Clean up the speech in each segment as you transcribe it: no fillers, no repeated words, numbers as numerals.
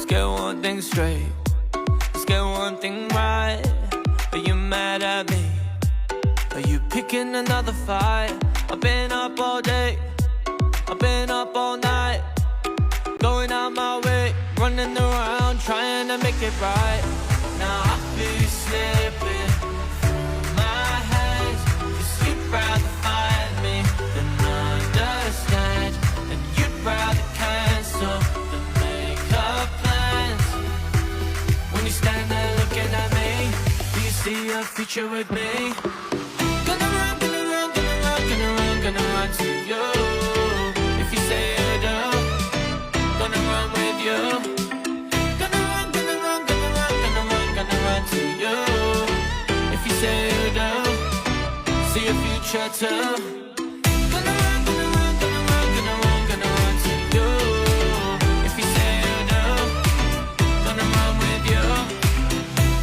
get one thing straight, let's get one thing right. Are you mad at me? Are you picking another fight? I've been up all day, I've been up all night, going out my way, running around trying to make it right. Now I feel you slipping through my hands, 'cause you'd rather find me than understand, and you'd rather cancel than make up plans. When you stand there looking at me, do you see a future with me? Gonna run, gonna run, gonna run, gonna run, gonna run to you. If you say you do, gonna run with you. Gonna run, gonna run, gonna run, gonna run, gonna run to you. If you say you do, see a future too. Gonna run, gonna run, gonna run, gonna run, gonna run to you. If you say you do, gonna run with you.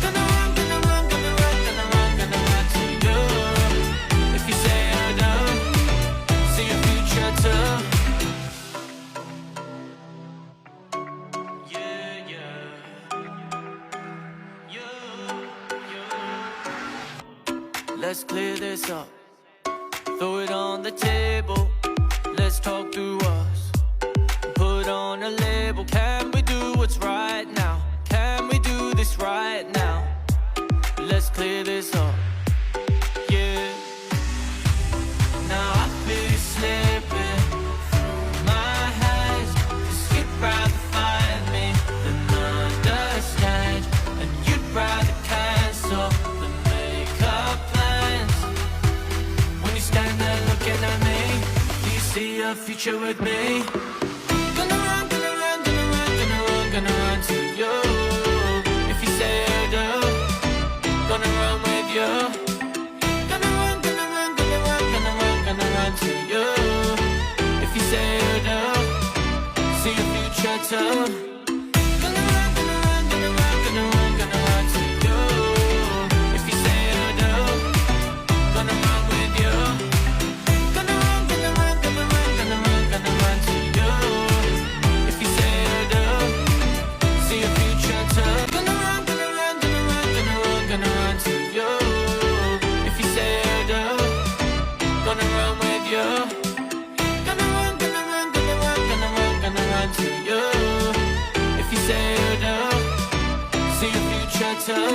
Gonna run, gonna run, gonna run, gonna run, gonna run to you. If you say you do, see a future too. Yeah, yeah. Let's clear this up, throw it on the table. Let's talk through us, put on a label. Can we do what's right now? Can we do this right now? Let's clear this up, yeah. Now I feel you slipping through my hands, 'cause you'd rather find me than understand, and you'd rather cancel than make up plans. When you stand there looking at me, do you see a future with me? Gonna run, gonna run, gonna run, gonna run, gonna run to you. If you say you do, gonna run with you. Gonna run, gonna run, gonna run, gonna run, gonna run to you. If you say you do, see a future too. Gonna run, gonna run, gonna run, gonna run, gonna run to you. If you say you do, gonna run with you. Gonna run, gonna run, gonna run, gonna run, gonna run to you. If you say you do, see a future too. Gonna run, gonna run, gonna run, gonna run, gonna run to you. If you say you do, gonna run with you. Gonna run, gonna run, gonna run, gonna run, gonna run to you. If you say you do, see a future too.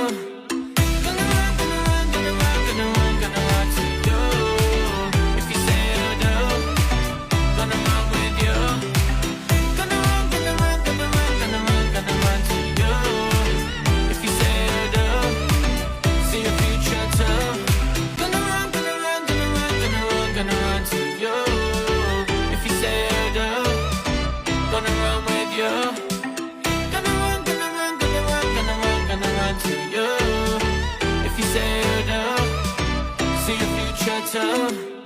Gonna run, gonna run, gonna run, gonna run, gonna run to you. If you say you do, gonna run with you. Gonna run, gonna run, gonna run, gonna run, gonna run to you. If you say you do, see a future too. Gonna run, gonna run, gonna run, gonna run, gonna run to you. If you say you do, gonna run with you. Gonna run, gonna run, gonna run, gonna run, gonna run to you. If you say you do, see a future too.